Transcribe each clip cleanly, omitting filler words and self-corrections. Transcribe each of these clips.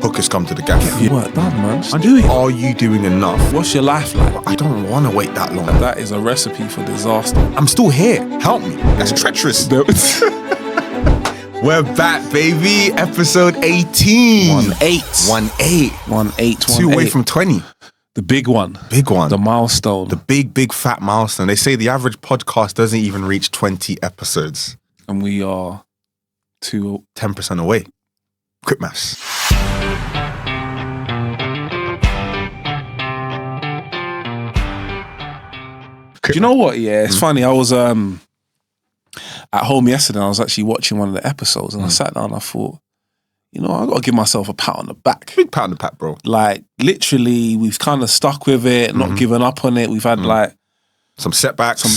hookers come to the gaff. Get work done, man. Just do it. Are you doing enough? What's your life like? I don't want to wait that long. That is a recipe for disaster. I'm still here. Help me. That's treacherous. We're back, baby. Episode 18. 1-8. 1-8. 2 away from 20. The big one. Big one. The milestone. The big fat milestone. They say the average podcast doesn't even reach 20 episodes. And we are 10% away. Quick maths. Do you know what? Yeah, it's funny. I was at home yesterday and I was actually watching one of the episodes and I sat down and I thought, you know, I got to give myself a pat on the back. Big pat on the back, bro. Like, literally, we've kind of stuck with it, not given up on it. We've had like some setbacks. Big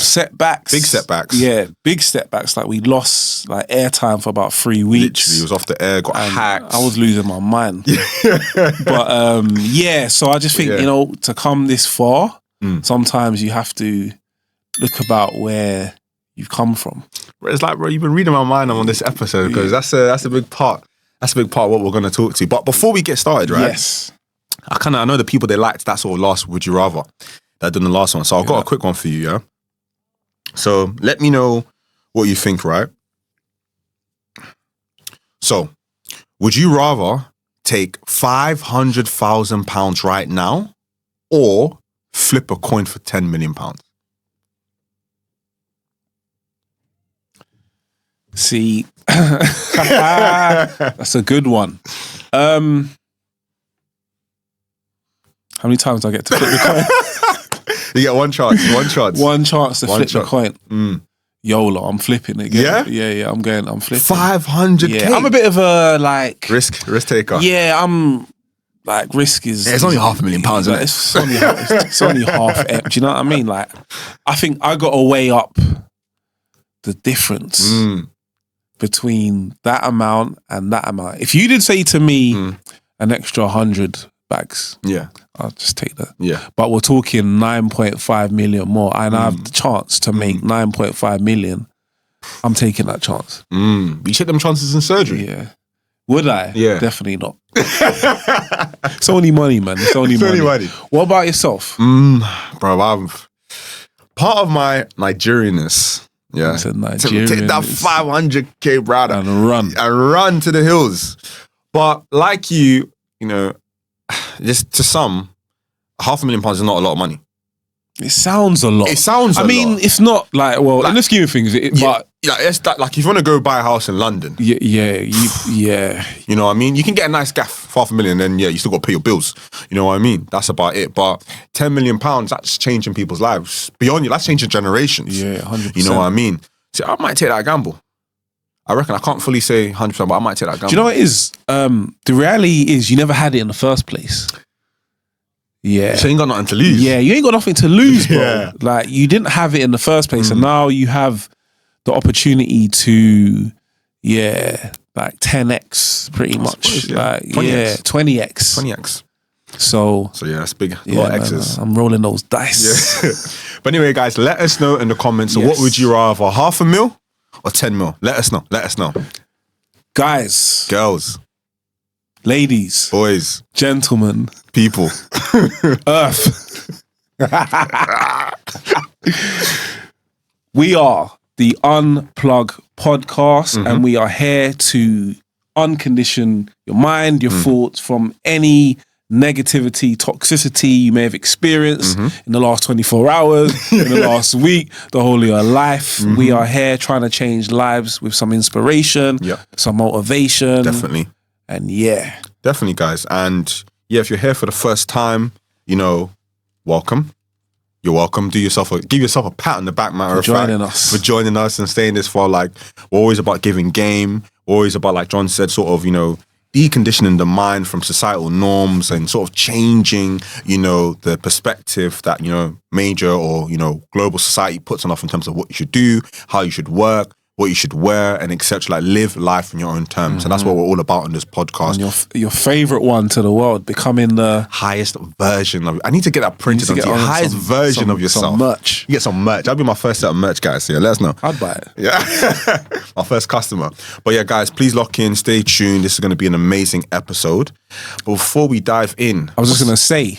setbacks. Yeah, big setbacks. Like, we lost like airtime for about 3 weeks. Literally, it was off the air, got hacked. I was losing my mind. But yeah, so I just think, you know, to come this far, sometimes you have to look about where you've come from. It's like, bro, you've been reading my mind on this episode because that's a big part. That's a big part of what we're going to talk to. But before we get started, right? Yes. I know the people, they liked that sort of last Would You Rather that done the last one. So I've got a quick one for you, yeah? So let me know what you think, right? So, would you rather take £500,000 right now or flip a coin for £10 million? See, that's a good one. How many times do I get to flip the coin? You get one chance. One chance to flip the coin. YOLO, I'm flipping it again. Yeah, I'm flipping. 500K. Yeah, I'm a bit of a like risk taker. Yeah, I'm like risk is. Yeah, it's only £500,000, isn't it? It's only half. Do you know what I mean? Like, I think I got to weigh up the difference between that amount and that amount. If you did say to me an extra 100 bags, I'll just take that. Yeah. But we're talking 9.5 million more, and I have the chance to make 9.5 million. I'm taking that chance. You take them chances in surgery? Yeah. Would I? Yeah. Definitely not. It's only money, man. It's only money. What about yourself? Bro, I've part of my Nigerianness. Yeah, to take that 500K, brother, and run to the hills. But like you know, just to some, £500,000 is not a lot of money. It sounds a lot. I mean, it's not like, well, in the scheme of things, but it's that, like, if you want to go buy a house in London, you know what I mean. You can get a nice gaff, £500,000, then you still got to pay your bills. You know what I mean. That's about it. But £10 million, that's changing people's lives beyond you. That's changing generations. Yeah, 100%. You know what I mean. So I might take that gamble. I reckon I can't fully say 100%, but I might take that gamble. Do you know what it is? The reality is you never had it in the first place. Yeah. So you ain't got nothing to lose. Yeah, you ain't got nothing to lose, bro. Yeah. Like, you didn't have it in the first place, and now you have the opportunity to, like 10x pretty much. Suppose, like, 20x. 20x. 20x. So yeah, that's big. A lot of X's. I'm rolling those dice. Yeah. But anyway, guys, let us know in the comments. So what would you rather, £500,000 or 10 mil? Let us know. Guys. Girls. Ladies. Boys. Gentlemen. People. Earth. We are the Unplug Podcast, and we are here to uncondition your mind, your thoughts from any negativity, toxicity you may have experienced in the last 24 hours, in the last week, the whole of your life. We are here trying to change lives with some inspiration, some motivation. Definitely. And definitely, guys. And if you're here for the first time, you know, welcome. You're welcome. Give yourself a pat on the back, matter of fact. For joining us and staying this far. Like, we're always about giving game. We're always about, like John said, sort of, you know, deconditioning the mind from societal norms and sort of changing, you know, the perspective that, you know, major or, you know, global society puts on us in terms of what you should do, how you should work, what you should wear, and etc. Like live life on your own terms. And that's what we're all about on this podcast. And your favorite one to the world, becoming the highest version of. I need to get that printed on the highest version of yourself. Some merch. You get some merch. That'll be my first set of merch, guys. So yeah, let us know. I'd buy it. Yeah, my first customer. But yeah, guys, please lock in, stay tuned. This is going to be an amazing episode. But before we dive in, I was just going to say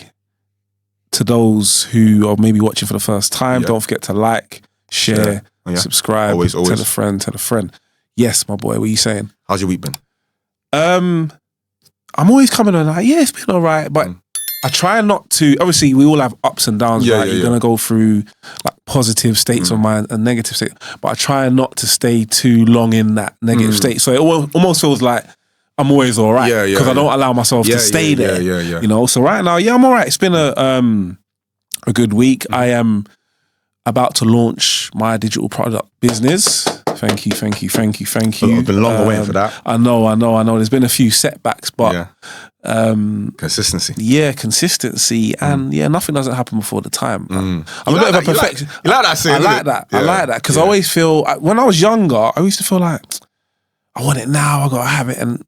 to those who are maybe watching for the first time, don't forget to like, share. Subscribe, always. Tell a friend. Yes, my boy, what are you saying? How's your week been? I'm always coming on like, it's been all right, but I try not to, obviously we all have ups and downs, right? You're going to go through like positive states of mind and negative states, but I try not to stay too long in that negative state. So it almost feels like I'm always all right because I don't allow myself to stay there. You know, so right now, I'm all right. It's been a good week. I am about to launch my digital product business. Thank you. I've been long waiting for that. I know. There's been a few setbacks, but consistency. Yeah, consistency, and nothing doesn't happen before the time. I'm a bit of a perfectionist. You like that saying? I like that because I always feel when I was younger, I used to feel like I want it now. I gotta have it, and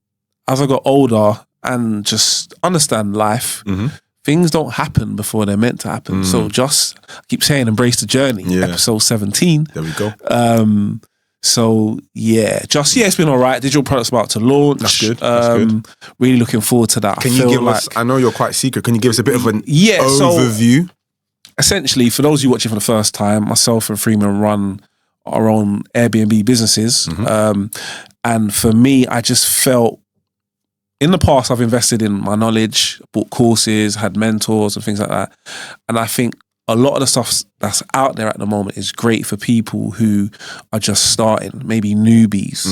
as I got older and just understand life. Things don't happen before they're meant to happen. So just, I keep saying, embrace the journey. Episode 17. There we go. It's been all right. Digital products about to launch. That's good. Really looking forward to that. Can you give us, I know you're quite secret, can you give us a bit of an overview? Essentially, for those of you watching for the first time, myself and Freeman run our own Airbnb businesses. And for me, I just felt, in the past, I've invested in my knowledge, bought courses, had mentors and things like that. And I think a lot of the stuff that's out there at the moment is great for people who are just starting, maybe newbies.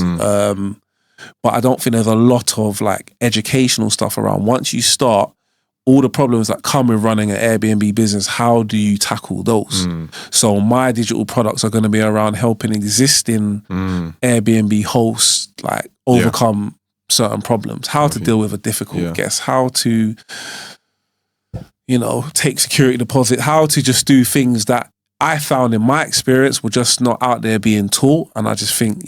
But I don't think there's a lot of like educational stuff around. Once you start, all the problems that come with running an Airbnb business, how do you tackle those? So my digital products are going to be around helping existing Airbnb hosts like overcome certain problems, how to deal with a difficult guest, how to, take security deposit, how to just do things that I found in my experience were just not out there being taught. And I just think,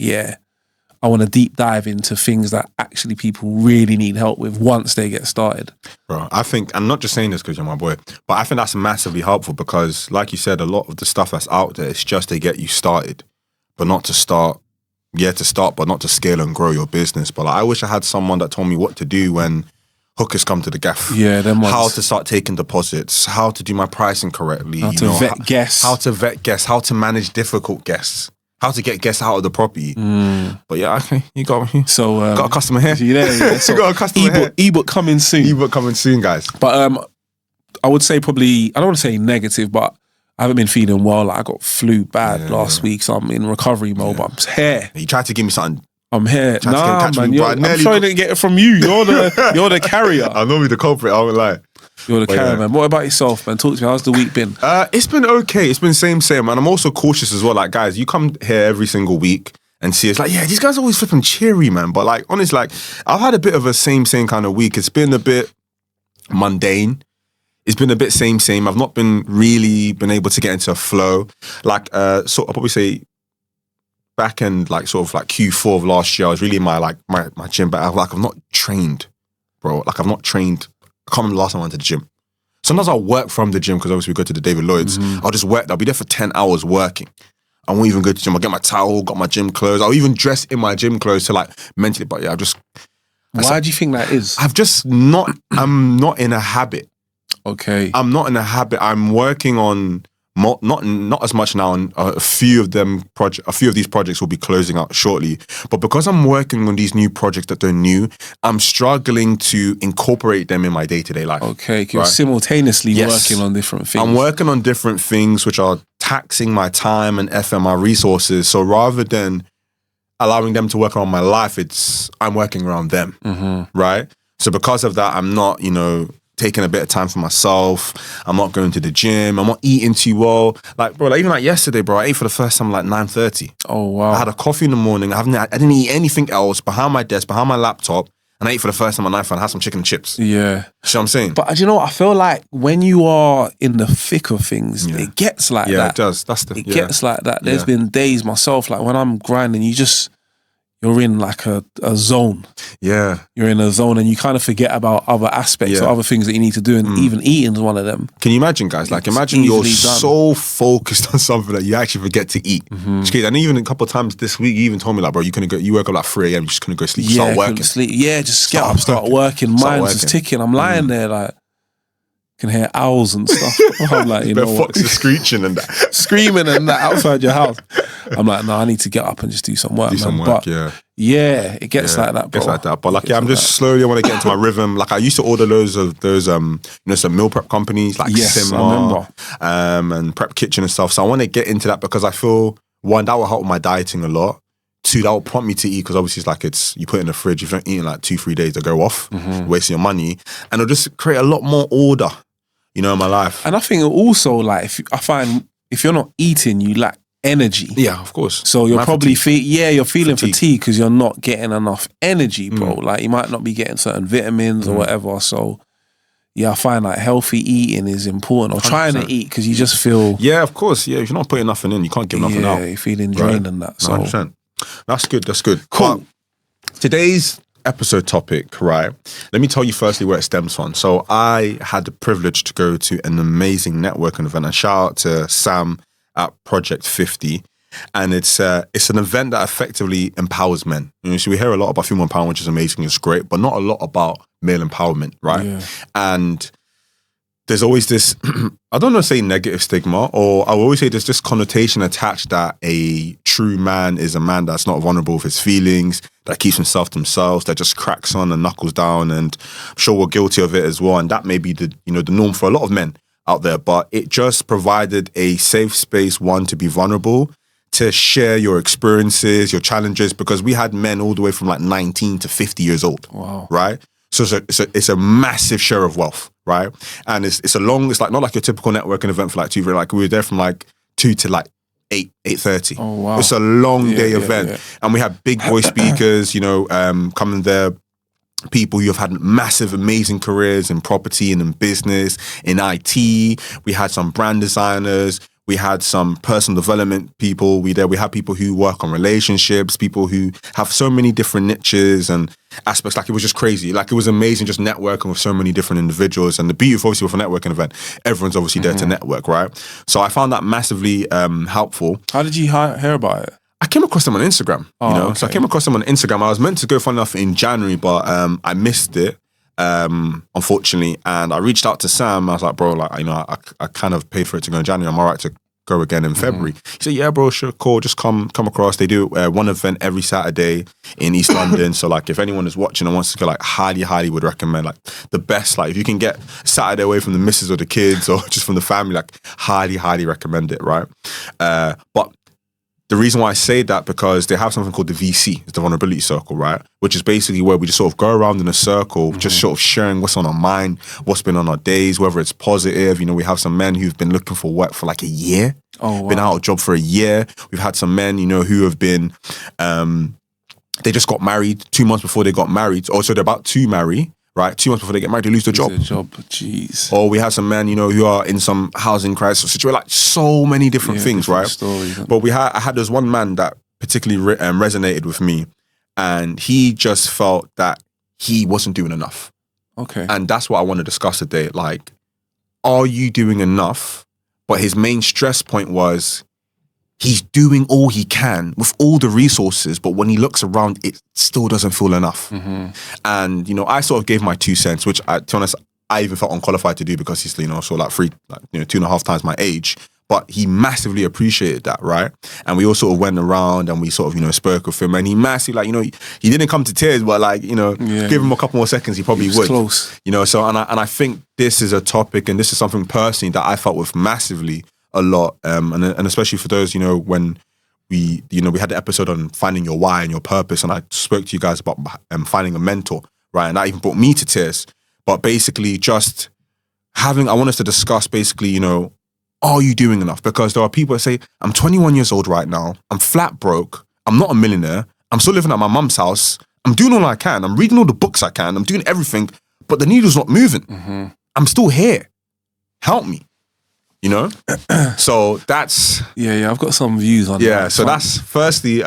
I want to deep dive into things that actually people really need help with once they get started. Bro, I think, I'm not just saying this because you're my boy, but I think that's massively helpful because like you said, a lot of the stuff that's out there is just to get you started, but not to start. To start, but not to scale and grow your business. But like, I wish I had someone that told me what to do when hookers come to the gaff. How to start taking deposits, how to do my pricing correctly. How to vet guests. How to manage difficult guests. How to get guests out of the property. But okay, you got me. So, got a customer here. So you got a customer here. Ebook coming soon. Guys. But I would say probably, I don't want to say negative, but I haven't been feeling well. Like I got flu bad last week, so I'm in recovery mode. But I'm here. You tried to give me something. I'm here. Nah, man. I'm trying to get it from you. You're the carrier. I know me the culprit. I won't lie. You're the carrier, man. What about yourself, man? Talk to me. How's the week been? It's been okay. It's been same. And I'm also cautious as well. Like, guys, you come here every single week and see us like, these guys are always flipping cheery, man. But like, honestly, like, I've had a bit of a same kind of week. It's been a bit mundane. It's been a bit same. I've not been able to get into a flow. Like, so I'll probably say back end, like sort of like Q4 of last year, I was really in my gym, but I've not trained, bro. Like I've not trained. I can't remember the last time I went to the gym. Sometimes I'll work from the gym because obviously we go to the David Lloyd's. I'll just work. I'll be there for 10 hours working. I won't even go to the gym. I'll get my towel, got my gym clothes. I'll even dress in my gym clothes to like mentally, but why do you think that is? I'm not in a habit. Okay. I'm not in a habit. I'm working on not as much now, and a few of these projects will be closing out shortly. But because I'm working on these new projects that are new, I'm struggling to incorporate them in my day-to-day life. Okay, you're simultaneously working on different things. I'm working on different things which are taxing my time and effort, my resources. So rather than allowing them to work around my life, I'm working around them, right? So because of that, I'm not, taking a bit of time for myself. I'm not going to the gym. I'm not eating too well. Like, bro, even yesterday, bro, I ate for the first time 9:30. Oh, wow. I had a coffee in the morning. I didn't eat anything else behind my desk, behind my laptop. and I ate for the first time in my life and I had some chicken and chips. Yeah. You know what I'm saying? But do you know what? I feel like when you are in the thick of things, it gets like that. Yeah, it does. It gets like that. There's been days myself, like when I'm grinding, you're in like a zone. Yeah. You're in a zone and you kind of forget about other aspects or other things that you need to do, and even eating is one of them. Can you imagine, guys? Like, imagine you're so focused on something that you actually forget to eat. And even a couple of times this week, you even told me, like, bro, you woke up like 3 a.m, you just couldn't go sleep, start working. Just get up, start working. Mine's just ticking. I'm lying there like, can hear owls and stuff. I'm like, you know what? Foxes screeching and that. Screaming and that outside your house. I'm like, no, I need to get up and just do some work. But it gets like that, bro. Gets like that. But like, I'm just slowly, I want to get into my rhythm. Like, I used to order loads of those, some meal prep companies like Simmer, and Prep Kitchen and stuff. So I want to get into that because I feel, one, that will help my dieting a lot. 2, that will prompt me to eat because obviously it's like you put it in the fridge. If you're not eating like 2-3 days, they go off, wasting your money. And it'll just create a lot more order, in my life. And I think also, like, if you're not eating, you lack energy. Yeah, of course. So you're probably you're feeling fatigue because you're not getting enough energy, bro. Like, you might not be getting certain vitamins or whatever. So I find like healthy eating is important, or 100%. Trying to eat, because you just feel... Yeah, of course. Yeah, if you're not putting nothing in, you can't give nothing out. Yeah, you're feeling drained and that. So 100%. That's good. Cool. Today's episode topic, right? Let me tell you firstly where it stems from. So I had the privilege to go to an amazing networking event, and shout out to Sam at Project 50. And it's an event that effectively empowers men. So we hear a lot about female empowerment, which is amazing, it's great, but not a lot about male empowerment, right? Yeah. And there's always this, I don't know, say negative stigma, or I will always say there's this connotation attached that a true man is a man that's not vulnerable with his feelings, that keeps himself to themselves, that just cracks on and knuckles down, and I'm sure we're guilty of it as well. And that may be the norm for a lot of men out there, but it just provided a safe space, one, to be vulnerable, to share your experiences, your challenges, because we had men all the way from like 19 to 50 years old. Wow. Right? So it's a massive share of wealth, right? And it's like not like your typical networking event for like 2, like we were there from like 2 to like 8:30. Oh wow! It's a long day event, and we had big voice speakers, coming there. People who have had massive, amazing careers in property and in business, in IT. We had some brand designers. We had some personal development people. We had people who work on relationships, people who have so many different niches and aspects. Like, it was just crazy. Like, it was amazing just networking with so many different individuals. And the beauty of, obviously, with a networking event, everyone's obviously there to network, right? So I found that massively helpful. How did you hear about it? I came across them on Instagram, Okay. So I came across them on Instagram. I was meant to go, fun enough, in January, but I missed it, unfortunately. And I reached out to Sam. I was like, bro, like, I kind of paid for it to go in January. I'm all right to go again in February. He said, yeah, bro, sure, cool. Just come across. They do one event every Saturday in East London. So like, if anyone is watching and wants to go, like, highly would recommend, like, the best. Like, if you can get Saturday away from the missus or the kids or just from the family, like, highly recommend it, right? But the reason why I say that, because they have something called the VC, it's the Vulnerability Circle, right? Which is basically where we just sort of go around in a circle, just sort of sharing what's on our mind, what's been on our days, whether it's positive. We have some men who've been looking for work for like a year, been out of job for a year. We've had some men, who have been, they just got married 2 months before they got married. Or so they're about to marry, right? 2 months before they get married, they lose their job. Jeez. Or we have some men, who are in some housing crisis situation, like so many different things, right? Stories, but I had this one man that particularly resonated with me, and he just felt that he wasn't doing enough. Okay. And that's what I want to discuss today. Like, are you doing enough? But his main stress point was, he's doing all he can with all the resources, but when he looks around, it still doesn't feel enough. And, I sort of gave my 2 cents, which, to be honest, I even felt unqualified to do, because he's, so like 2.5 times my age. But he massively appreciated that, right? And we all sort of went around and we sort of, spoke with him, and he massively, like, he didn't come to tears, but like, give him a couple more seconds, he probably would. Close. So, and I think this is a topic, and this is something personally that I felt with massively a lot, and especially for those, when we had the episode on finding your why and your purpose, and I spoke to you guys about finding a mentor, right? And that even brought me to tears. But basically, just I want us to discuss basically, are you doing enough? Because there are people that say, I'm 21 years old right now, I'm flat broke, I'm not a millionaire, I'm still living at my mum's house, I'm doing all I can. I'm reading all the books I can. I'm doing everything, but the needle's not moving. Mm-hmm. I'm still here. Help me. You know? So that's... Yeah, I've got some views on that. Yeah, so that's firstly,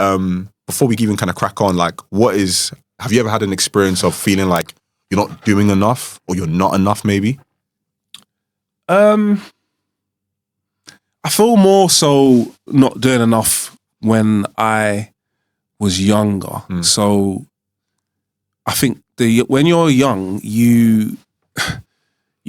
before we even kind of crack on, like, have you ever had an experience of feeling like you're not doing enough or you're not enough maybe? I feel more so not doing enough when I was younger. So I think when you're young, you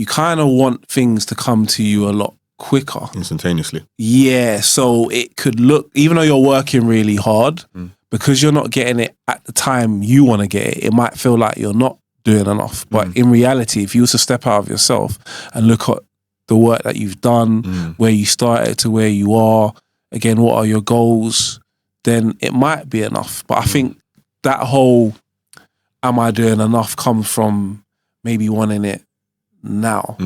kind of want things to come to you a lot quicker. Instantaneously. Yeah, so it could look, even though you're working really hard, because you're not getting it at the time you want to get it, it might feel like you're not doing enough. But in reality, if you was to step out of yourself and look at the work that you've done, where you started to where you are, again, what are your goals, then it might be enough. But I think that whole, am I doing enough, comes from maybe wanting it now,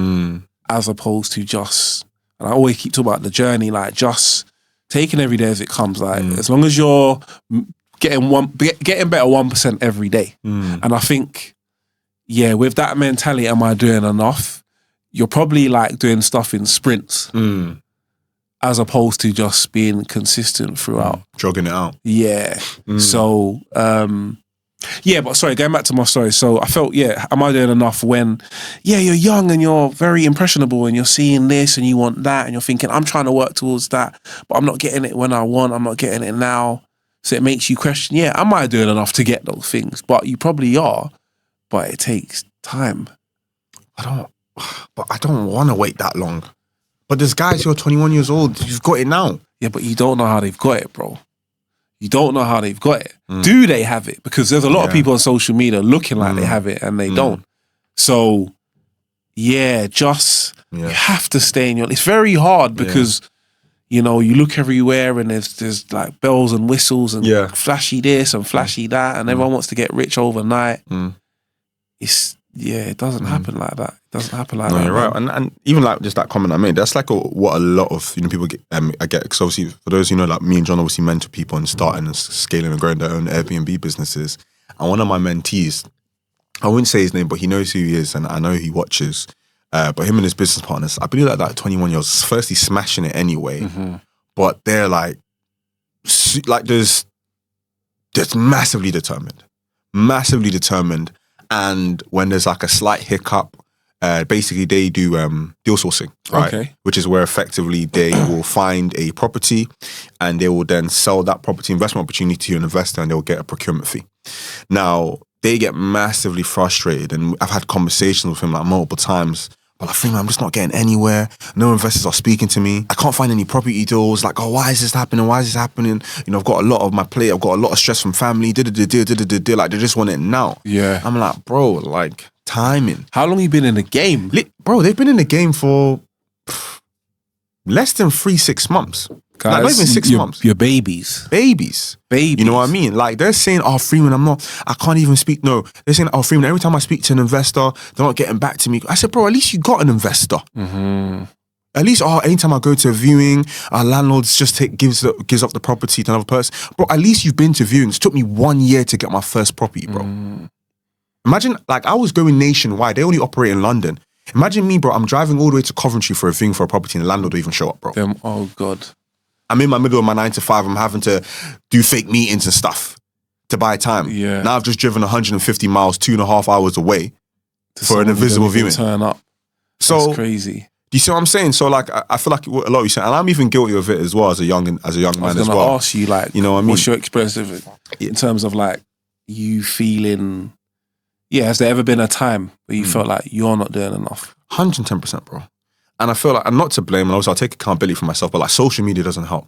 as opposed to just, and I always keep talking about the journey, like just taking every day as it comes. Like as long as you're getting better 1% every day. And I think, yeah, with that mentality, am I doing enough? You're probably like doing stuff in sprints, as opposed to just being consistent throughout. Jogging it out. Yeah. So, yeah, but sorry, going back to my story. So I felt, am I doing enough when, you're young and you're very impressionable and you're seeing this and you want that and you're thinking, I'm trying to work towards that, but I'm not getting it when I want, I'm not getting it now. So it makes you question, am I doing enough to get those things? But you probably are, but it takes time. I don't want to wait that long. But there's guys who are 21 years old, you've got it now. Yeah, but you don't know how they've got it, bro. You don't know how they've got it. Do they have it? Because there's a lot of people on social media looking like they have it and they don't. So, you have to stay in your... It's very hard because, you look everywhere and there's like bells and whistles and flashy this and flashy that and everyone wants to get rich overnight. It doesn't happen like that. It doesn't happen like that. No, you're right. And even like just that comment I made, that's like what a lot of people get. I get, because obviously for those like me and John obviously mentor people and starting and scaling and growing their own Airbnb businesses. And one of my mentees, I wouldn't say his name, but he knows who he is and I know he watches. But him and his business partners, I believe that 21 years, firstly smashing it anyway. But they're like there's massively determined. And when there's like a slight hiccup, basically they do deal sourcing, right? Okay. Which is where effectively they will find a property and they will then sell that property investment opportunity to an investor and they'll get a procurement fee. Now, they get massively frustrated and I've had conversations with him like multiple times. But like, Freeman, I'm just not getting anywhere. No investors are speaking to me. I can't find any property deals. Like, why is this happening? Why is this happening? I've got a lot of my plate. I've got a lot of stress from family. Like, they just want it now. Yeah. I'm like, bro, like, timing. How long you been in the game? Bro, they've been in the game for less than 3-6 months. Guys, like, not even 6 months. Your babies. You know what I mean? Like, they're saying, Freeman, I can't even speak. No, they're saying, Freeman, every time I speak to an investor, they're not getting back to me. I said, bro, at least you got an investor. At least, anytime I go to a viewing, our landlord just gives up the property to another person. Bro, at least you've been to viewings. It took me 1 year to get my first property, bro. Imagine, like, I was going nationwide. They only operate in London. Imagine me, bro, I'm driving all the way to Coventry for a viewing for a property and the landlord don't even show up, bro. Oh, God. I'm in my middle of my 9 to 5. I'm having to do fake meetings and stuff to buy time. Yeah. Now I've just driven 150 miles, 2.5 hours away for an invisible viewing. Turn up. That's crazy. Do you see what I'm saying? So like, I feel like a lot of you saying, and I'm even guilty of it as well as a young man as well. I was going to ask you, like, you know what I mean? What's your experience of it in terms of like you feeling? Yeah, has there ever been a time where you felt like you're not doing enough? 110%, bro. And I feel like, I'm not to blame, and also I'll take accountability for myself, but like social media doesn't help.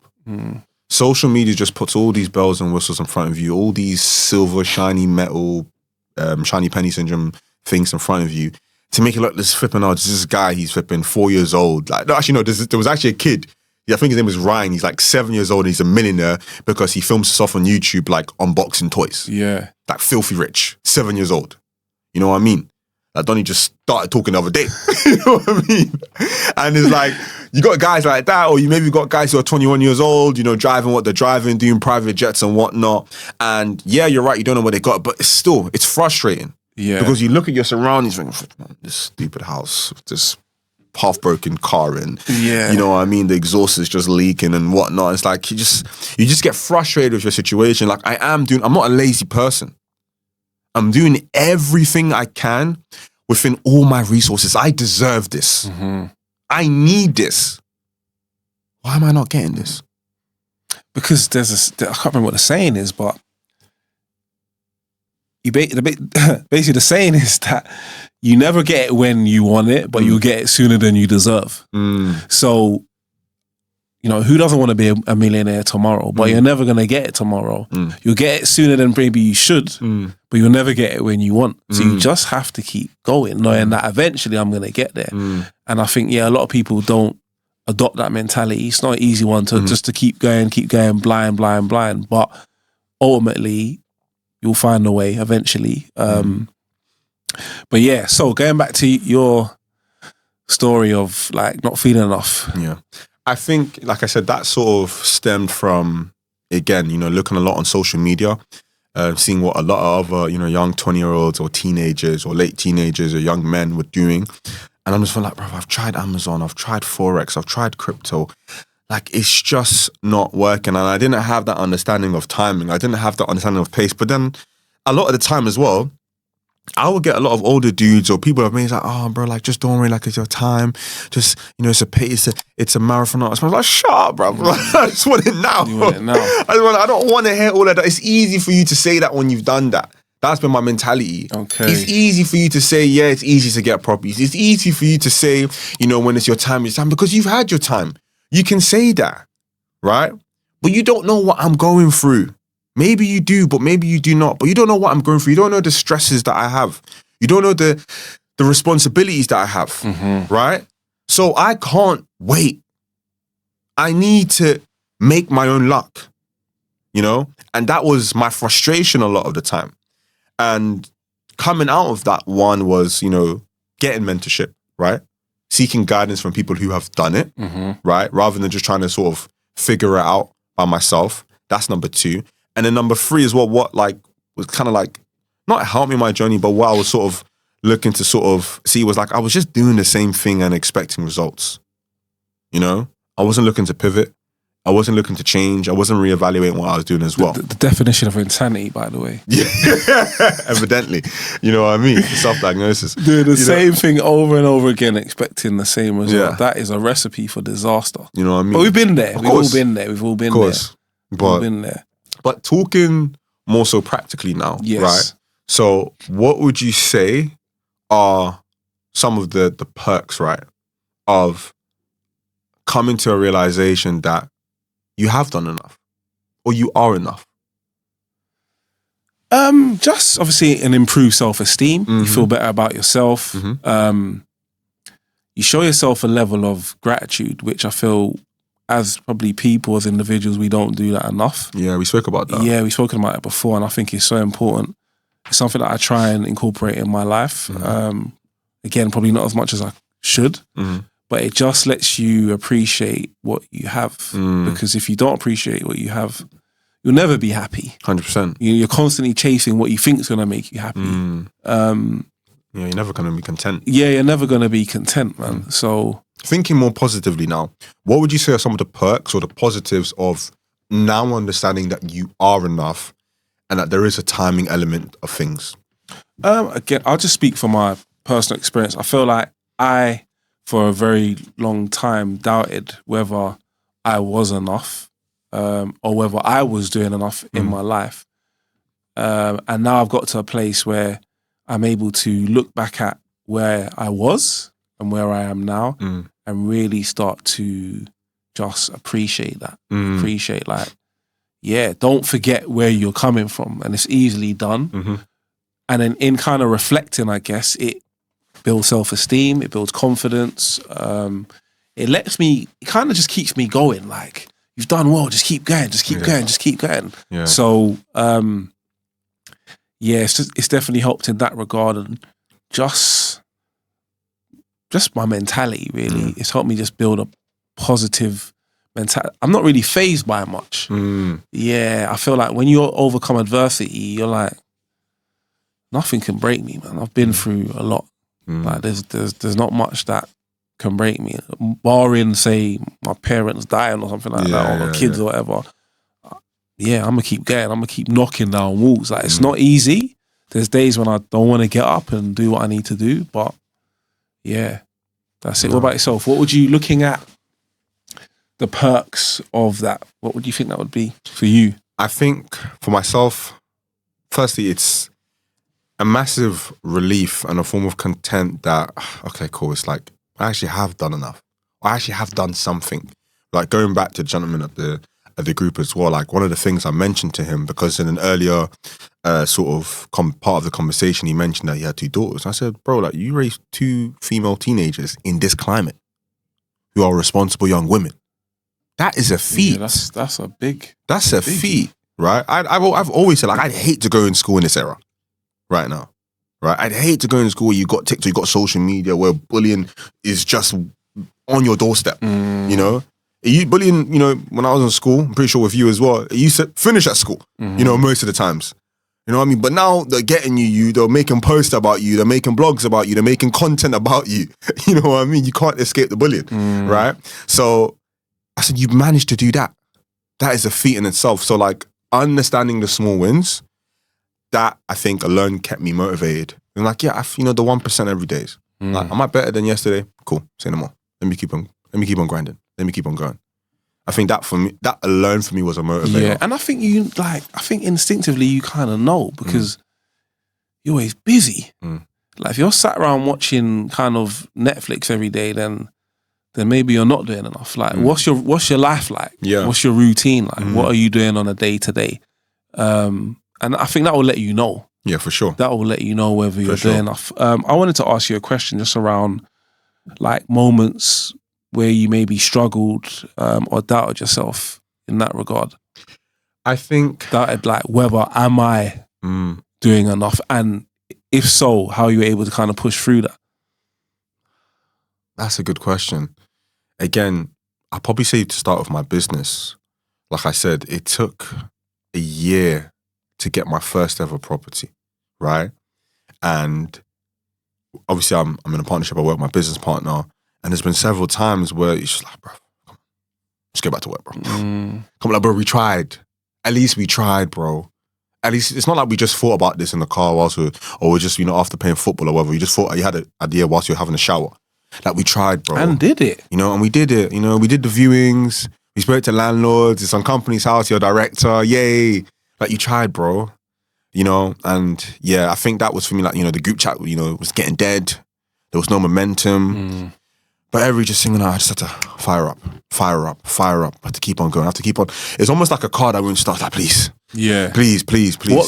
Social media just puts all these bells and whistles in front of you, all these silver, shiny metal, shiny penny syndrome things in front of you to make it look this flipping, this guy, he's flipping 4 years old. Like, no, actually, no, there was actually a kid. I think his name was Ryan. He's like 7 years old and he's a millionaire because he films himself on YouTube, like unboxing toys. Yeah. Like filthy rich, 7 years old. You know what I mean? Like Donnie just started talking the other day. You know what I mean? And it's like, you got guys like that, or you maybe got guys who are 21 years old, driving what they're driving, doing private jets and whatnot. And yeah, you're right, you don't know what they got, but it's frustrating. Yeah. Because you look at your surroundings and think, this stupid house, this half-broken car, and you know what I mean, the exhaust is just leaking and whatnot. It's like you just get frustrated with your situation. Like I'm not a lazy person. I'm doing everything I can within all my resources. I deserve this. Mm-hmm. I need this. Why am I not getting this? Because I can't remember what the saying is, but basically the saying is that you never get it when you want it, but you'll get it sooner than you deserve. So, who doesn't want to be a millionaire tomorrow? But you're never going to get it tomorrow. You'll get it sooner than maybe you should, but you'll never get it when you want. So you just have to keep going, knowing that eventually I'm going to get there. And I think, a lot of people don't adopt that mentality. It's not an easy one to just to keep going, blind. But ultimately, you'll find a way eventually. But yeah, so going back to your story of like not feeling enough. Yeah. I think, like I said, that sort of stemmed from, again, looking a lot on social media, seeing what a lot of other, young 20-year-olds or teenagers or late teenagers or young men were doing. And I'm just like, bro, I've tried Amazon, I've tried Forex, I've tried crypto. Like, it's just not working. And I didn't have that understanding of timing. I didn't have that understanding of pace. But then a lot of the time as well, I would get a lot of older dudes or people of me like, oh, bro, like, just don't worry, like, it's your time. Just, it's a pace, it's a marathon. I was like, shut up, bro. I just want it now. You want it now. I don't want to hear all of that. It's easy for you to say that when you've done that. That's been my mentality. Okay. It's easy for you to say, yeah, it's easy to get properties. It's easy for you to say, when it's your time, because you've had your time. You can say that, right? But you don't know what I'm going through. Maybe you do, but maybe you do not. But you don't know what I'm going through. You don't know the stresses that I have. You don't know the responsibilities that I have, right? So I can't wait. I need to make my own luck, And that was my frustration a lot of the time. And coming out of that one was, getting mentorship, right? Seeking guidance from people who have done it, right? Rather than just trying to sort of figure it out by myself. That's number 2. And then number 3 is what was kind of like, not help me in my journey, but what I was sort of looking to sort of see was like, I was just doing the same thing and expecting results. I wasn't looking to pivot. I wasn't looking to change. I wasn't reevaluating what I was doing as well. The definition of insanity, by the way. Yeah, evidently. You know what I mean? Self-diagnosis. Doing the same thing over and over again, expecting the same result. Yeah. That is a recipe for disaster. You know what I mean? But we've been there. We've all been there. We've all been there. We've all been there. But talking more so practically now, right? So what would you say are some of the perks, right, of coming to a realization that you have done enough or you are enough? Just obviously an improved self-esteem. You feel better about yourself. You show yourself a level of gratitude, which I feel as probably people, as individuals, we don't do that enough. Yeah, we spoke about that. Yeah, we've spoken about it before, and I think it's so important. It's something that I try and incorporate in my life. Again, probably not as much as I should, but it just lets you appreciate what you have. Because if you don't appreciate what you have, you'll never be happy. 100%. You're constantly chasing what you think is going to make you happy. Yeah, you're never going to be content. Yeah, you're never going to be content, man. So thinking more positively now, what would you say are some of the perks or the positives of now understanding that you are enough and that there is a timing element of things? Again, I'll just speak from my personal experience. I feel like I, for a very long time, doubted whether I was enough or whether I was doing enough in my life. And now I've got to a place where I'm able to look back at where I was and where I am now and really start to just appreciate that. Appreciate don't forget where you're coming from, and it's easily done. And then in kind of reflecting, I guess, it builds self-esteem, it builds confidence. It kind of just keeps me going. Like, you've done well, just keep going, just keep going, just keep going. Yeah. So, it's definitely helped in that regard, and just my mentality, really. It's helped me just build positive mentality. I'm not really fazed by much. Yeah, I feel like when you overcome adversity, you're like, nothing can break me, man. I've been through a lot. Like there's not much that can break me, barring say my parents dying or something like that, or my kids or whatever. Yeah, I'm gonna keep going. I'm gonna keep knocking down walls. Like it's not easy. There's days when I don't want to get up and do what I need to do, but yeah, that's it. What about yourself? What would you, looking at the perks of that, what would you think that would be for you? I think for myself, firstly, it's a massive relief and a form of content that, okay, cool, it's like, I actually have done enough. I actually have done something. Like going back to the gentleman at the group as well, like one of the things I mentioned to him, because in an earlier sort of part of the conversation, he mentioned that he had 2 daughters. I said, bro, like you raised 2 female teenagers in this climate who are responsible young women. That is a feat. Yeah, that's a big... That's a feat, right? I've always said, like, I'd hate to go in school in this era right now, right? I'd hate to go in school where you got TikTok, you got social media, where bullying is just on your doorstep, you know? Bullying, you know, when I was in school, I'm pretty sure with you as well, it used to finish at school, you know, most of the times. You know what I mean? But now they're getting you, they're making posts about you, they're making blogs about you, they're making content about you. You know what I mean? You can't escape the bullying, right? So I said, you've managed to do that. That is a feat in itself. So like understanding the small wins, that I think alone kept me motivated. And like, yeah, the 1% every day. Like, am I better than yesterday? Cool. Say no more. Let me keep on grinding. Let me keep on going. I think that for me, that alone for me was a motivator. Yeah, and I think instinctively you kind of know, because you're always busy. Like if you're sat around watching kind of Netflix every day, then maybe you're not doing enough. Like what's your life like? Yeah. What's your routine like? What are you doing on a day to day? And I think that will let you know. Yeah, for sure. That will let you know whether you're doing enough. I wanted to ask you a question just around like moments where you maybe struggled or doubted yourself in that regard. I think... Doubted like, whether am I doing enough? And if so, how you were able to kind of push through that? That's a good question. Again, I'll probably say to start with my business. Like I said, it took a year to get my first ever property, right? And obviously I'm in a partnership, I work with my business partner, and there's been several times where it's just like, bro, come on, let's get back to work, bro. Come on, like, bro, we tried. At least we tried, bro. At least it's not like we just thought about this in the car whilst we're just, after playing football or whatever, you just thought you had an idea whilst you were having a shower. Like we tried, bro. And did it. And we did it. We did the viewings. We spoke to landlords. It's on company's house, your director. Yay. Like you tried, bro. And yeah, I think that was for me, like, the group chat, was getting dead. There was no momentum. But every just singing, I just had to fire up. I had to keep on going. I have to keep on. It's almost like a car that won't start. Like, please. Yeah. Please.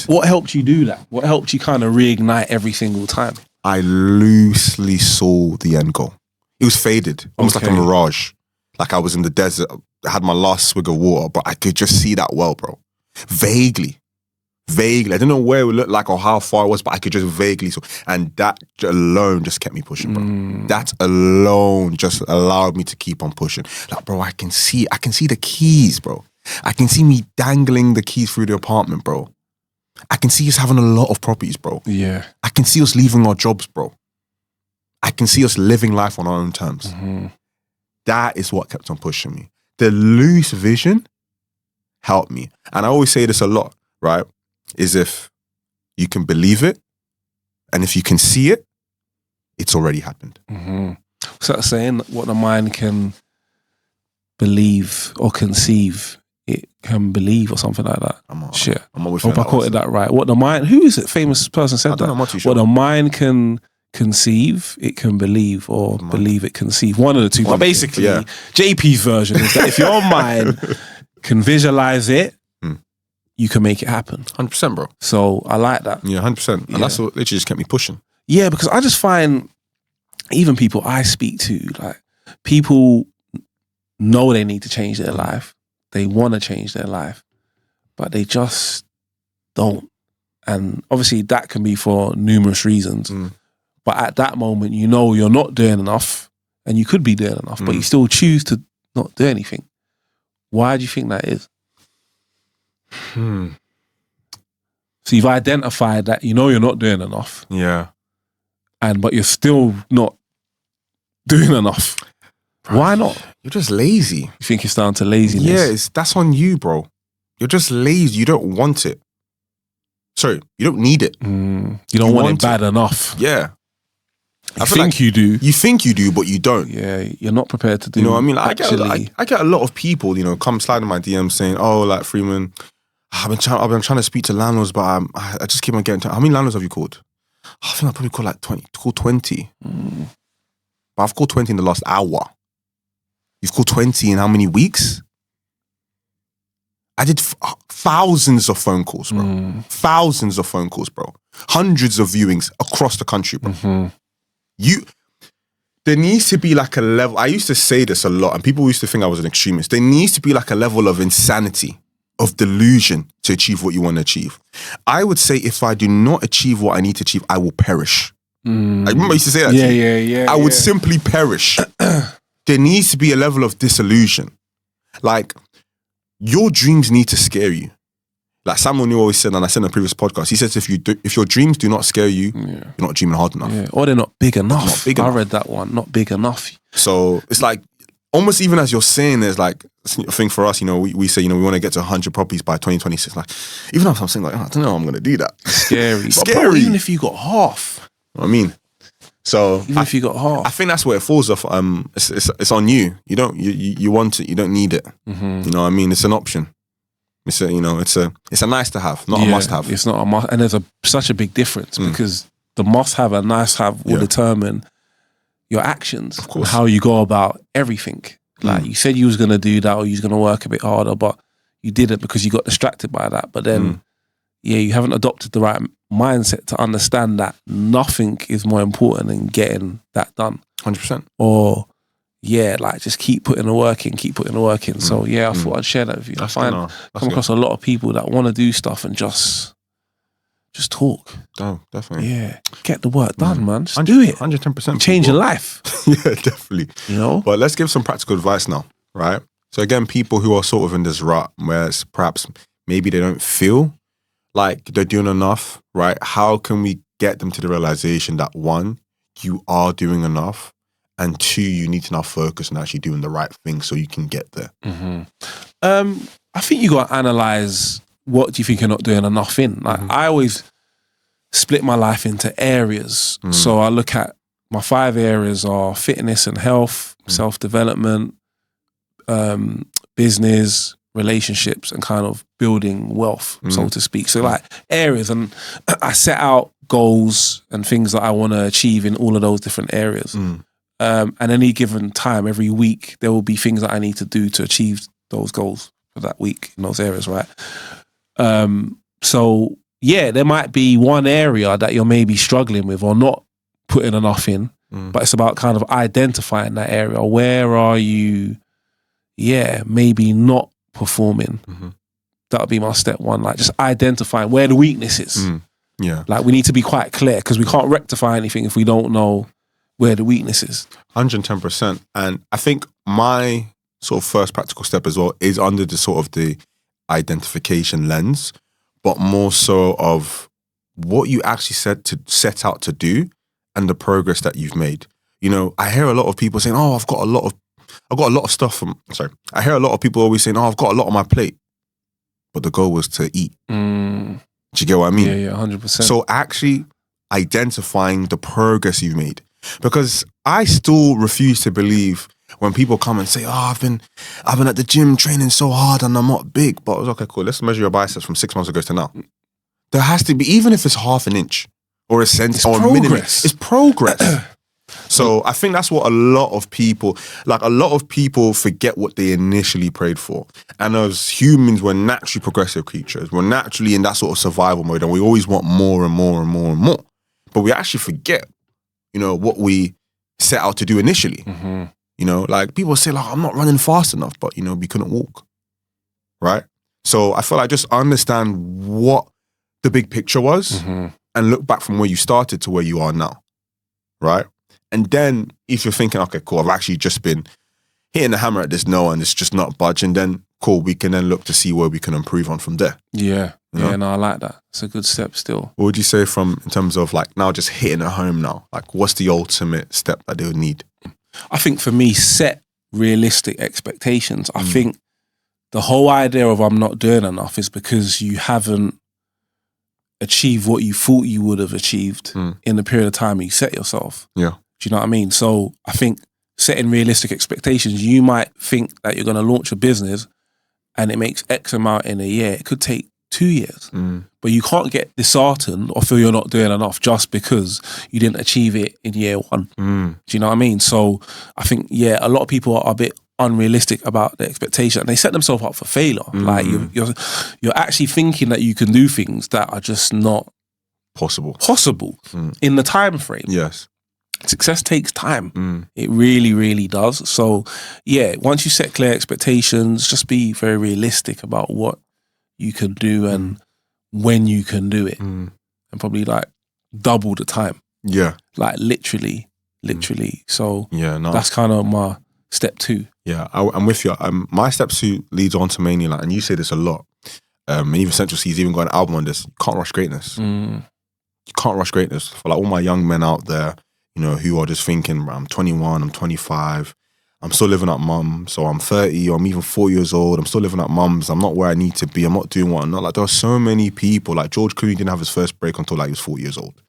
What helped you do that? What helped you kind of reignite every single time? I loosely saw the end goal. It was faded, almost like a mirage. Like I was in the desert. I had my last swig of water, but I could just see that well, bro. Vaguely. I didn't know where it would look like or how far it was, but I could just vaguely see. And that alone just kept me pushing, bro. That alone just allowed me to keep on pushing. Like, bro, I can see the keys, bro. I can see me dangling the keys through the apartment, bro. I can see us having a lot of properties, bro. Yeah. I can see us leaving our jobs, bro. I can see us living life on our own terms. That is what kept on pushing me. The loose vision helped me. And I always say this a lot, right? Is if you can believe it and if you can see it, it's already happened. So that's saying what the mind can believe or conceive, it can believe or something like that. Shit. I'm always hope I quoted that right. What the mind, who is it? Famous person said that. I'm not too sure. What the mind can conceive, it can believe, or believe it conceive. One of the two. But basically, JP's version is that if your mind can visualize it, you can make it happen. 100%, bro. So I like that. Yeah, 100%. And that's what literally just kept me pushing. Yeah, because I just find even people I speak to, like people know they need to change their life. They want to change their life, but they just don't. And obviously that can be for numerous reasons. But at that moment, you're not doing enough and you could be doing enough, but you still choose to not do anything. Why do you think that is? So you've identified that you're not doing enough. Yeah. But you're still not doing enough. Bro, why not? You're just lazy. You think it's down to laziness? Yeah, that's on you, bro. You're just lazy. You don't want it. Sorry, you don't need it. You don't want it bad enough. Yeah. You think you do. You think you do, but you don't. Yeah, you're not prepared to do. You know what I mean? Like, I get a lot of people, come slide in my DMs saying, "Oh, like Freeman, I've been trying to speak to landlords, but I just keep on getting. How many landlords have you called? I think I probably called like 20. But I've called 20 in the last hour. You've called 20 in how many weeks? I did thousands of phone calls, bro. Thousands of phone calls, bro. Hundreds of viewings across the country, bro. There needs to be like a level. I used to say this a lot, and people used to think I was an extremist. There needs to be like a level of insanity, of delusion to achieve what you want to achieve. I would say if I do not achieve what I need to achieve, I will perish. I remember I used to say that to you. Yeah. I would simply perish. There needs to be a level of disillusion. Like, your dreams need to scare you. Like Samuel New always said, and I said in a previous podcast, he says if your dreams do not scare you, you're not dreaming hard enough. Yeah. Or they're not big enough. I read that one, not big enough. So it's like, almost even as you're saying, there's like a thing for us, we say, we want to get to 100 properties by 2026. Like, even if I'm saying like, I don't know how I'm going to do that. Scary. Scary. Bro, even if you got half. You know what I mean? So even if you got half. I think that's where it falls off. It's on you. You want it, you don't need it. You know what I mean? It's an option. It's a nice to have, not a must have. It's not a must, and there's such a big difference because the must have and nice have will determine your actions, of course, how you go about everything. Like you said, you was gonna do that, or you was gonna work a bit harder, but you didn't because you got distracted by that. But then, you haven't adopted the right mindset to understand that nothing is more important than getting that done. 100%. Or just keep putting the work in. So I thought I'd share that with you. I come across a lot of people that want to do stuff and just talk. Oh, definitely. Yeah. Get the work done, man. Just do it. 110%. Change your life. Yeah, definitely. But let's give some practical advice now, right? So again, people who are sort of in this rut where it's perhaps maybe they don't feel like they're doing enough, right? How can we get them to the realization that one, you are doing enough, and two, you need to now focus on actually doing the right thing so you can get there? I think you got to analyze what do you think you're not doing enough in. Like I always split my life into areas. So I look at my 5 areas are fitness and health, self-development, business, relationships, and kind of building wealth, so to speak. So like areas, and I set out goals and things that I want to achieve in all of those different areas. And any given time, every week, there will be things that I need to do to achieve those goals for that week in those areas, right? So there might be one area that you're maybe struggling with or not putting enough in, but it's about kind of identifying that area. Where are you, maybe not performing? That would be my step one. Like just identifying where the weakness is. Like we need to be quite clear because we can't rectify anything if we don't know where the weakness is. 110%. And I think my sort of first practical step as well is under the sort of the identification lens, but more so of what you actually set out to do and the progress that you've made. I hear a lot of people saying, "Oh, I've got a lot of stuff I hear a lot of people always saying, "Oh, I've got a lot on my plate," but the goal was to eat. Do you get what I mean? Yeah, 100%. So actually identifying the progress you've made, because I still refuse to believe when people come and say, "Oh, I've been at the gym training so hard and I'm not big." But I was okay, cool. Let's measure your biceps from 6 months ago to now. There has to be, even if it's half an inch or a centimeter or a millimeter, it's progress. So I think that's what a lot of people forget what they initially prayed for. And as humans, we're naturally progressive creatures. We're naturally in that sort of survival mode, and we always want more and more and more and more. But we actually forget, what we set out to do initially. Like people say, like, I'm not running fast enough, but we couldn't walk. Right? So I feel like just understand what the big picture was and look back from where you started to where you are now. Right? And then if you're thinking, okay, cool, I've actually just been hitting the hammer at this no and it's just not budging, then cool, we can then look to see where we can improve on from there. Yeah. Yeah, no, I like that. It's a good step still. What would you say in terms of like now just hitting it home now? Like what's the ultimate step that they would need? I think for me, set realistic expectations. I think the whole idea of I'm not doing enough is because you haven't achieved what you thought you would have achieved in the period of time you set yourself. Yeah. Do you know what I mean? So I think setting realistic expectations, you might think that you're going to launch a business and it makes X amount in a year. It could take 2 years. But you can't get disheartened or feel you're not doing enough just because you didn't achieve it in year one. Do you know what I mean? So I think, yeah, a lot of people are a bit unrealistic about their expectation and they set themselves up for failure. Like you're actually thinking that you can do things that are just not possible in the time frame. Yes. Success takes time. It really, really does. So yeah, once you set clear expectations, just be very realistic about what you can do and when you can do it, and probably like double the time. Yeah, like literally. So yeah, no, that's kind of my step 2. Yeah, I'm with you. My step 2 leads on to mainly like, and you say this a lot. And even Central C's even got an album on this. You can't rush greatness. You can't rush greatness. For like all my young men out there, you know, who are just thinking, I'm 21, I'm 25. I'm still living at mum, so I'm 30 or I'm even 4 years old. I'm still living at mum's. I'm not where I need to be. I'm not doing what I'm not. Like there are so many people. Like George Clooney didn't have his first break until like he was 40 years old.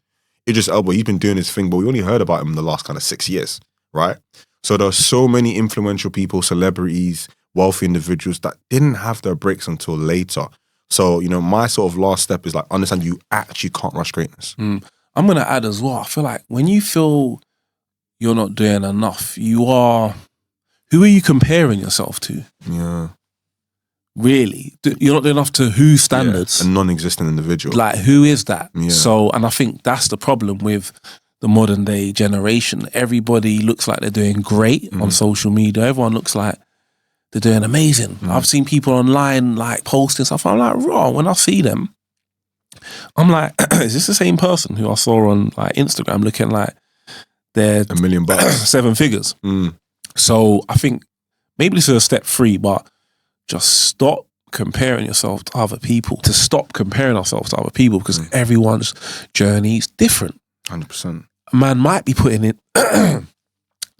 Idris Elba, he's been doing his thing, but we only heard about him in the last kind of 6 years, right? So there are so many influential people, celebrities, wealthy individuals that didn't have their breaks until later. So, you know, my sort of last step is like understand you actually can't rush greatness. I'm going to add as well, I feel like when you feel you're not doing enough, who are you comparing yourself to? Yeah. Really? You're not doing enough to whose standards? Yeah, a non-existent individual. Like, who is that? Yeah. So, and I think that's the problem with the modern day generation. Everybody looks like they're doing great on social media. Everyone looks like they're doing amazing. I've seen people online like posting stuff. I'm like, raw. When I see them, I'm like, is this the same person who I saw on like Instagram looking like they're $1 million, 7 figures? So I think maybe this is a step 3, but just stop comparing yourself to other people. To stop comparing ourselves to other people because everyone's journey is different. 100%. A man might be putting in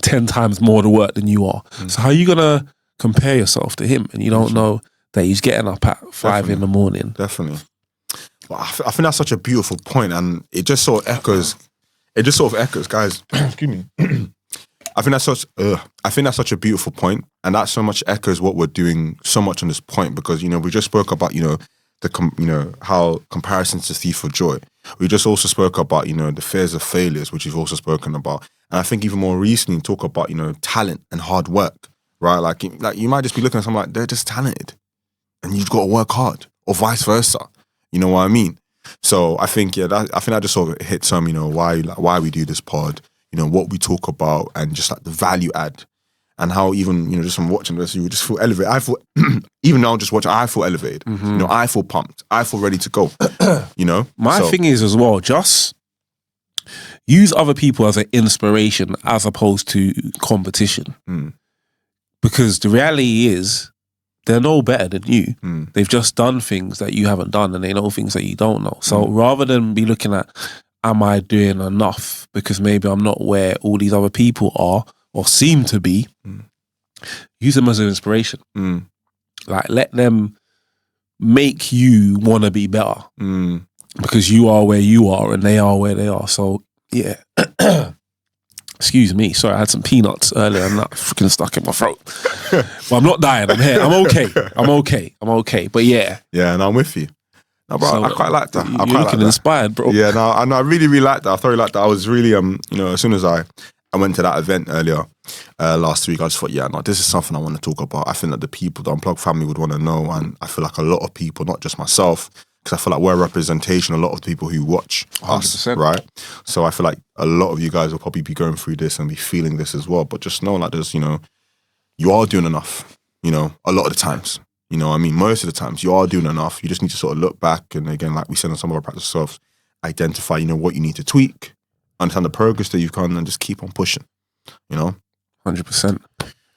10 times more the work than you are. So how are you going to compare yourself to him and you don't know that he's getting up at 5 in the morning? Definitely. Well, I think that's such a beautiful point, and it just sort of echoes. Guys. Excuse me. I think that's such a beautiful point, and that so much echoes what we're doing so much on this point, because you know we just spoke about how comparisons to thief for joy. We just also spoke about the fears of failures, which we've also spoken about, and I think even more recently talk about talent and hard work, right? Like you might just be looking at someone like they're just talented, and you've got to work hard, or vice versa. You know what I mean? So I think that just sort of hits home. Why we do this pod. What we talk about and just like the value add and how even, just from watching this, you just feel elevated. I feel, even now just watching, I feel elevated. I feel pumped. I feel ready to go, My thing is as well, just use other people as an inspiration as opposed to competition. Because the reality is they're no better than you. They've just done things that you haven't done and they know things that you don't know. So rather than be looking at, am I doing enough? Because maybe I'm not where all these other people are or seem to be. Use them as an inspiration. Like let them make you want to be better. Because you are where you are and they are where they are. So yeah. Excuse me. Sorry, I had some peanuts earlier. I'm not freaking stuck in my throat. But I'm not dying. I'm here. I'm okay. But yeah. Yeah, and I'm with you. No, bro, I quite like that. You're looking inspired, bro. Yeah, no, I really, really like that. I thoroughly like that. I was really, as soon as I went to that event earlier last week, I just thought, this is something I want to talk about. I think that the people, the Unplug family would want to know. And I feel like a lot of people, not just myself, because I feel like we're a representation, a lot of the people who watch 100%. us, right? So I feel like a lot of you guys will probably be going through this and be feeling this as well. But just know like there's, you are doing enough, a lot of the times. Most of the times you are doing enough. You just need to sort of look back and again, like we said on some of our practice selves, identify, what you need to tweak, understand the progress that you've done and just keep on pushing, 100%.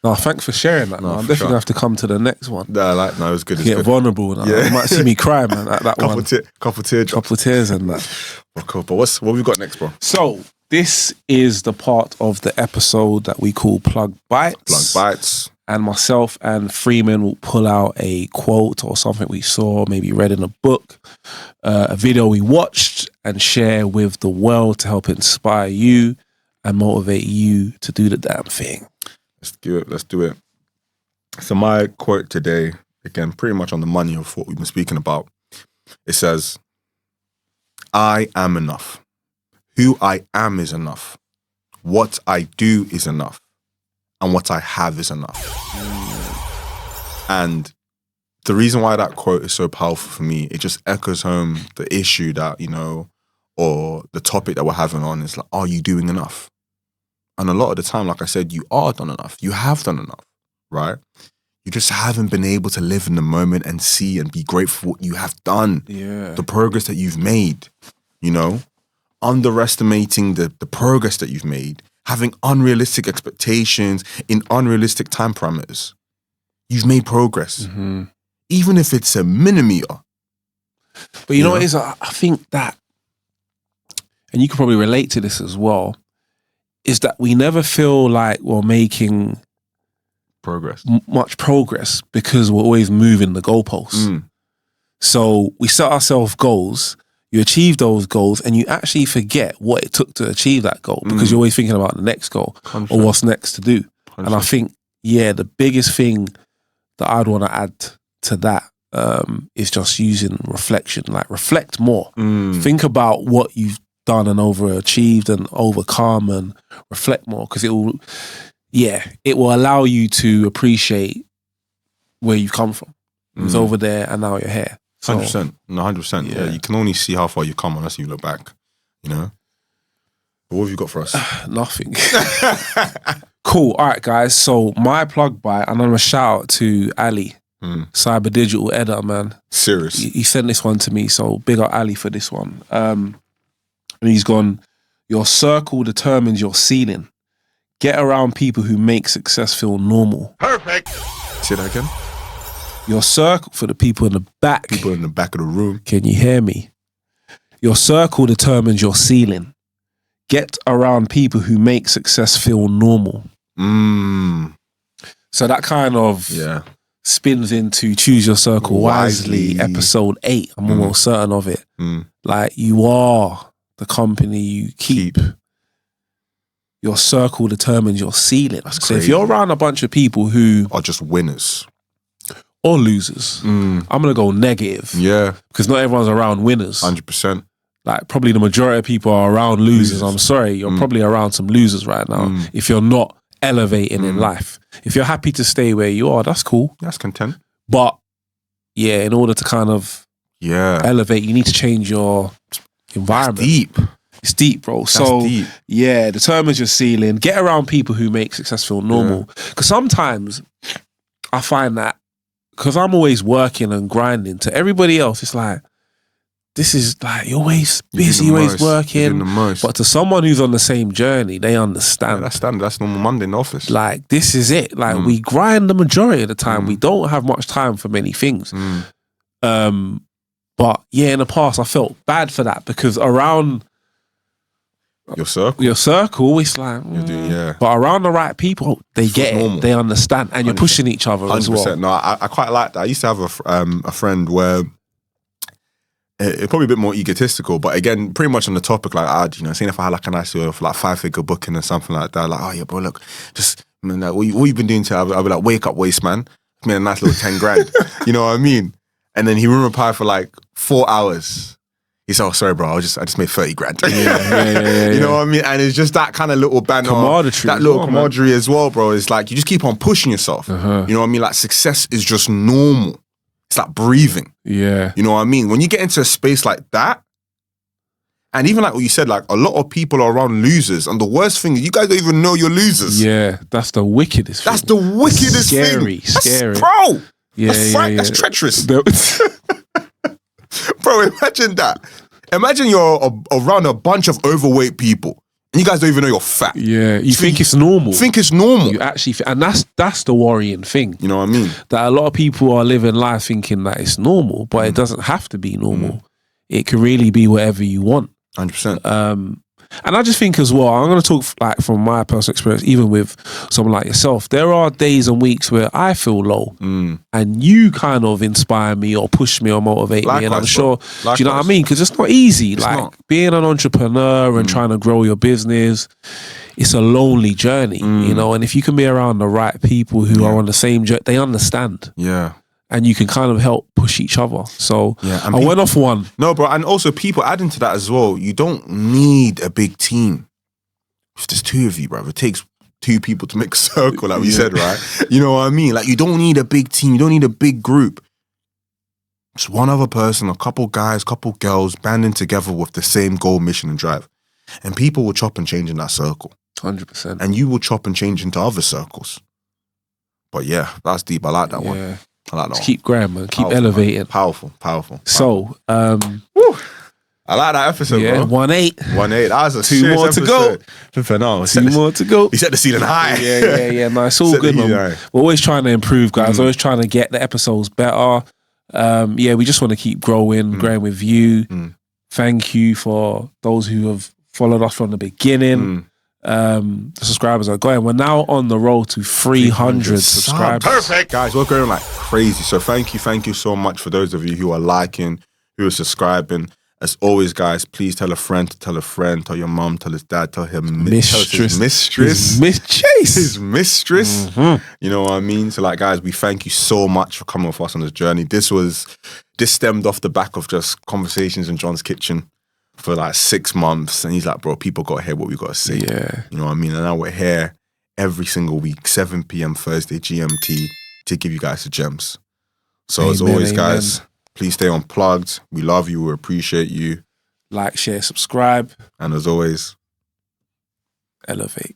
No, thanks for sharing that. No, I'm definitely gonna have to come to the next one. No, it was good. Get vulnerable. You might see me cry, man. At that one. Couple teardrops. Couple tears and that. Oh, cool. But what we got next, bro? So this is the part of the episode that we call Plug Bites. Plug Bites. And myself and Freeman will pull out a quote or something we saw, maybe read in a book, a video we watched, and share with the world to help inspire you and motivate you to do the damn thing. Let's do it. So my quote today, again, pretty much on the money of what we've been speaking about. It says, I am enough. Who I am is enough. What I do is enough. And what I have is enough. And the reason why that quote is so powerful for me, it just echoes home the issue that, or the topic that we're having on is like, are you doing enough? And a lot of the time, like I said, you are done enough. You have done enough, right? You just haven't been able to live in the moment and see and be grateful for what you have done. Yeah. The progress that you've made, underestimating the progress that you've made, having unrealistic expectations in unrealistic time parameters. You've made progress. Mm-hmm. Even if it's a millimeter. But you know what it is? I think that, and you can probably relate to this as well, is that we never feel like we're making progress, much progress, because we're always moving the goalposts. So we set ourselves goals, you achieve those goals, and you actually forget what it took to achieve that goal, because you're always thinking about the next goal 100%. Or what's next to do. 100%. And I think, the biggest thing that I'd want to add to that is just using reflection. Like, reflect more. Think about what you've done and overachieved and overcome, and reflect more, because it will allow you to appreciate where you've come from. It was over there and now you're here. 100%. No, 100%. Yeah, you can only see how far you come unless you look back, But what have you got for us? Nothing. Cool. All right, guys. So my plug bite, and I'm going to shout out to Ali, Cyber Digital editor, man. Serious. He sent this one to me, so big up Ali for this one. And he's gone, your circle determines your ceiling. Get around people who make success feel normal. Perfect. Say that again. Your circle, for the people in the back. People in the back of the room. Can you hear me? Your circle determines your ceiling. Get around people who make success feel normal. So that kind of spins into Choose Your Circle Wisely, episode 8. I'm almost certain of it. Like, you are the company you keep. Your circle determines your ceiling. That's crazy. So if you're around a bunch of people who are just winners or losers, I'm going to go negative. Yeah. Because not everyone's around winners. 100%. Like, probably the majority of people are around losers. I'm sorry, you're probably around some losers right now if you're not elevating in life. If you're happy to stay where you are, that's cool. That's content. But, in order to kind of elevate, you need to change your environment. That's deep. It's deep, bro. So, determines your ceiling. Get around people who make success feel normal. Because sometimes I find that, because I'm always working and grinding, to everybody else, it's like, this is like, you're always busy, you're always working. But to someone who's on the same journey, they understand. Yeah, that's standard. That's normal Monday in the office. Like, this is it. Like, we grind the majority of the time. We don't have much time for many things. But in the past, I felt bad for that, because around your circle, it's like, but around the right people, they get it, they understand, and you're pushing each other 100%. As well. No, I quite like that. I used to have a friend where it's probably a bit more egotistical, but again, pretty much on the topic, like, I'd, saying if I had like a nice for like 5-figure booking or something like that, like, oh yeah, bro, look, just, like, what you been doing to? I'll be like, wake up, waste man, give me a nice little 10 grand. You know what I mean? And then he wouldn't reply for like 4 hours. He said, oh, sorry, bro, I just made 30 grand. You know what I mean? And it's just that kind of little banter, that little camaraderie as well, bro. It's like, you just keep on pushing yourself. You know what I mean? Like, success is just normal. It's like breathing. Yeah. You know what I mean? When you get into a space like that, and even like what you said, like, a lot of people are around losers, and the worst thing is you guys don't even know you're losers. Yeah, that's the wickedest thing. That's the wickedest thing. Scary. Bro, that's treacherous. Bro, imagine that. Imagine you're around a bunch of overweight people And you guys don't even know you're fat. Yeah, you think it's normal. Think it's normal. You actually, and that's the worrying thing. You know what I mean? That a lot of people are living life thinking that it's normal, but it doesn't have to be normal. It can really be whatever you want. 100%. And I just think as well, I'm going to talk like from my personal experience, even with someone like yourself, there are days and weeks where I feel low and you kind of inspire me or push me or motivate me. And I'm sure, do you know what I mean? Because it's not easy. It's like being an entrepreneur and trying to grow your business, it's a lonely journey, you know? And if you can be around the right people who are on the same journey, they understand. Yeah. And you can kind of help push each other. So I went off one. No, bro. And also people adding to that as well. You don't need a big team. If there's two of you, bro, it takes two people to make a circle, like we said, right? You know what I mean? Like you don't need a big team. You don't need a big group. Just one other person, a couple guys, couple girls banding together with the same goal, mission and drive. And people will chop and change in that circle. 100%. And you will chop and change into other circles. But yeah, that's deep. I like that one. I like that one. Keep growing, man. Keep elevating. Man. Powerful. So, I like that episode, bro. 1-8. 1-8. That was a Two more to go. No, Two more to go. He set the ceiling high. Yeah. No, it's all good, man. We're always trying to improve, guys. Always trying to get the episodes better. We just want to keep growing with you. Thank you for those who have followed us from the beginning. The subscribers are going. We're now on the road to 300 subscribers. Perfect, guys. We're going like crazy. So thank you so much for those of you who are liking, who are subscribing. As always, guys, please tell a friend, tell your mom, tell his dad, tell his mistress. His mistress. You know what I mean? So like, guys, we thank you so much for coming with us on this journey. This stemmed off the back of just conversations in John's kitchen for like 6 months, and he's like, bro, people got to hear what we got to say. Yeah. You know what I mean? And now we're here every single week, 7 p.m. Thursday, GMT, to give you guys the gems. So as always, guys, please stay unplugged. We love you. We appreciate you. Like, share, subscribe. And as always, elevate.